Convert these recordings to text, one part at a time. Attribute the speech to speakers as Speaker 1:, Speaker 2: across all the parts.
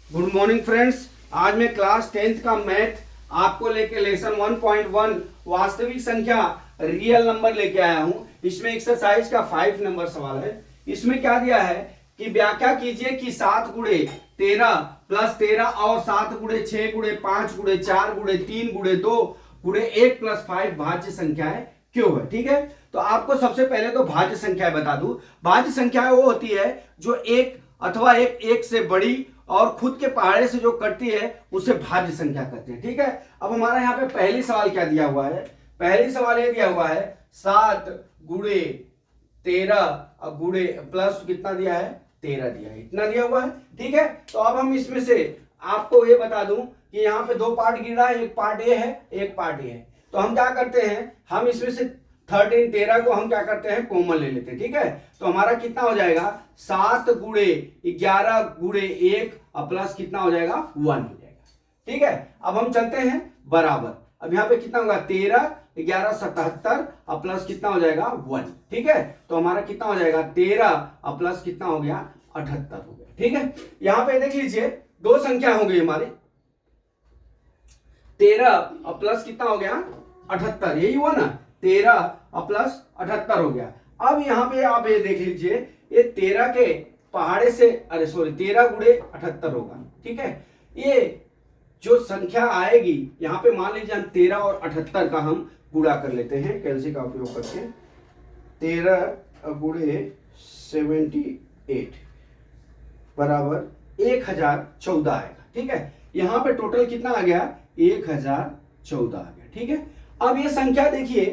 Speaker 1: Good morning friends. आज मैं class 10th का मैथ आपको लेके लेसन 1.1 वास्तविक संख्या रियल नंबर लेके आया हूं। इसमें एक्सरसाइज का 5 नंबर सवाल है। इसमें क्या दिया है कि व्याख्या कीजिए कि 7 गुणे 13 प्लस 13 और 7 गुणे 6 गुणे 5 गुणे 4 गुणे 3 गुणे 2 गुणे 1 प्लस 5 भाज्य संख्याएं क्यों है। ठीक है, तो आपको सबसे पहले तो भाज्य संख्याएं बता दूं। भाज्य संख्याएं वो होती है जो एक अथवा एक से बड़ी और खुद के पहाड़े से जो कटती है उसे भाज्य संख्या कहते हैं। ठीक है, अब हमारा यहाँ पे पहली सवाल क्या दिया हुआ है। पहली सवाल ये दिया हुआ है 7 गुणे 13 गुणे प्लस कितना दिया है 13 दिया है, इतना दिया हुआ है। ठीक है, तो अब हम इसमें से आपको ये बता दूं कि यहाँ पे दो पार्ट गिर रहा है, एक पार्ट ए है एक पार्ट ए है। तो हम क्या करते हैं, हम इसमें से 13 को हम क्या करते हैं कॉमन ले लेते हैं। ठीक है, तो हमारा कितना हो जाएगा 7 गुणे 11 गुणे 1 प्लस कितना हो जाएगा 1 हो जाएगा। ठीक है, अब हम चलते हैं बराबर। अब यहाँ पे कितना होगा 13 11 77 प्लस कितना हो जाएगा 1। ठीक है, तो हमारा कितना हो जाएगा 13 प्लस कितना हो गया 78 हो गया। ठीक है, यहाँ पे देख लीजिए दो संख्या हो गई हमारी 13 प्लस कितना हो गया 78, यही हुआ ना 13 प्लस 78 हो गया। अब यहाँ पे आप ये देख लीजिए ये 13 के पहाड़े से 13 गुणे 78 होगा। ठीक है, ये जो संख्या आएगी यहाँ पे मान लीजिए हम 13 और 78 का हम गुणा कर लेते हैं कैलसी का उपयोग करके। 13 गुणे 78 बराबर 1014 आएगा। ठीक है, यहाँ पे टोटल कितना आ गया 1014 आ गया। ठीक है, अब ये संख्या देखिए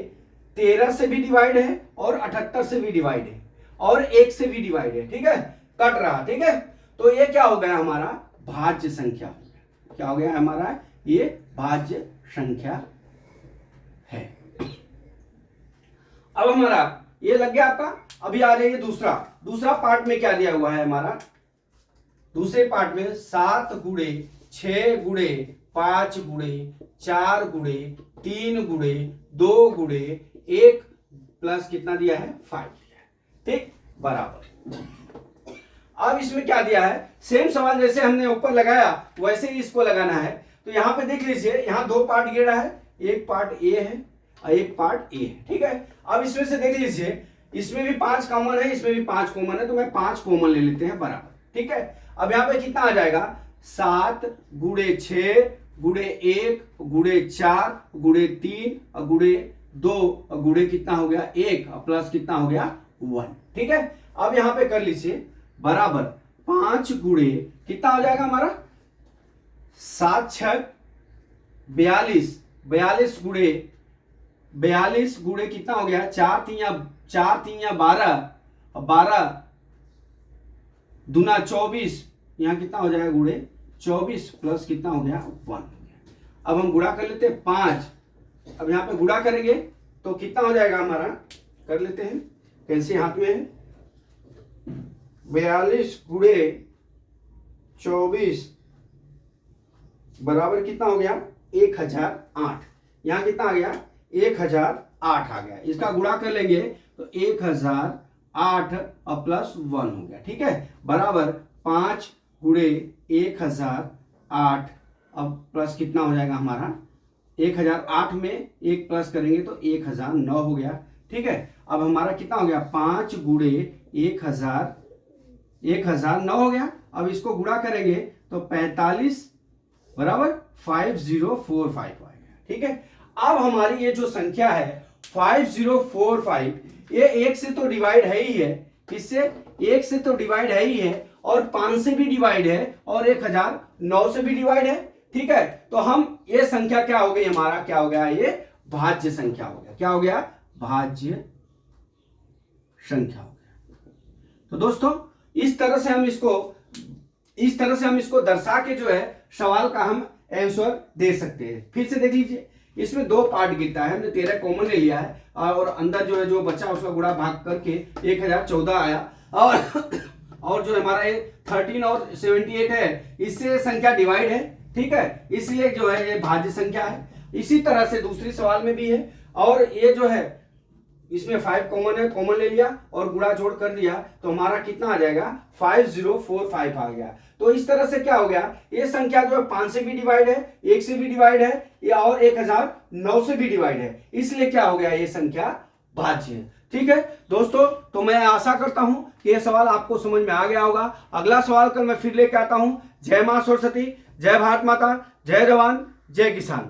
Speaker 1: 13 से भी डिवाइड है और 78 से भी डिवाइड है और 1 से भी डिवाइड है। ठीक है, कट रहा। ठीक है, तो ये क्या हो गया हमारा भाज्य संख्या हो गया। क्या हो गया हमारा ये भाज्य संख्या है। अब हमारा ये लग गया आपका। अभी आ जाइए दूसरा पार्ट में क्या दिया हुआ है हमारा। दूसरे पार्ट में 7 गुणे 6 गुणे 5 गुणे 4 गुणे 3 गुणे 2 गुणे 1 प्लस कितना दिया है 5 दिया है। ठीक, बराबर। अब इसमें क्या दिया है, सेम सवाल जैसे हमने ऊपर लगाया वैसे ही इसको लगाना है। तो यहां पे देख लीजिए यहां दो पार्ट गिरा है, एक पार्ट ए है और एक पार्ट ए है। ठीक है, अब इसमें से देख लीजिए इसमें भी 5 कॉमन है इसमें भी 5 कॉमन है, तो मैं 5 कॉमन ले लेते हैं बराबर। ठीक है, अब यहां पे कितना आ जाएगा 7 गुणे 6 गुणे 1 गुणे 4 गुणे 3 गुणे 2 गुणे कितना हो गया 1 प्लस कितना हो गया 1। ठीक है, अब यहां पे कर लीजिए बराबर 5 गुणे कितना हो जाएगा हमारा 7 6 42 42 गुणे कितना हो गया 4 3 या 12 दूना 24, यहां कितना हो जाएगा गुणे 24 प्लस कितना हो गया 1। अब हम गुणा कर लेते हैं 5। अब यहां पे गुणा करेंगे तो कितना हो जाएगा हमारा, कर लेते हैं कैसे हाथ में है 42 गुणे 24 बराबर कितना हो गया 1008। यहां कितना आ गया 1008 आ गया। इसका गुणा कर लेंगे तो 1008 प्लस 1 हो गया। ठीक है, बराबर 5 गुणे 1008 अब प्लस कितना हो जाएगा हमारा 1008 में 1 प्लस करेंगे तो 1009 हो गया। ठीक है, अब हमारा कितना हो गया 5 गुणे 1009 हो गया। अब इसको गुणा करेंगे तो 45 बराबर 5045 आएगा। ठीक है, अब हमारी ये जो संख्या है 5045 ये 1 से तो डिवाइड है ही है, किससे 1 से तो डिवाइड है ही है और 5 से भी डिवाइड है और 1009 से भी डिवाइड है। ठीक है, तो हम ये संख्या क्या हो गई हमारा, क्या हो गया ये भाज्य संख्या हो गया। क्या हो गया भाज्य संख्या हो गया। तो दोस्तों इस तरह से हम इसको दर्शा के जो है सवाल का हम आंसर दे सकते हैं। फिर से देख लीजिए इसमें दो पार्ट गिरता है, हमने 13 कॉमन ले लिया है और अंदर जो है जो बचा उसका गुणा भाग करके 1014 आया और जो हमारा ये 13 और 78 है इससे संख्या डिवाइड है। ठीक है, इसलिए जो है ये भाज्य संख्या है। इसी तरह से दूसरी सवाल में भी है और ये जो है इसमें 5 कॉमन है, कॉमन ले लिया और गुणा जोड़ कर दिया तो हमारा कितना आ जाएगा 5045 आ गया। तो इस तरह से क्या हो गया, ये संख्या जो है 5 से भी डिवाइड है, 1 से भी डिवाइड है या और 1009 से भी डिवाइड है, इसलिए क्या हो गया ये संख्या भाज्य है। ठीक है दोस्तों, तो मैं आशा करता हूं कि यह सवाल आपको समझ में आ गया होगा। अगला सवाल कल मैं फिर लेके आता हूं। जय मां सरस्वती, जय भारत माता, जय जवान, जय किसान।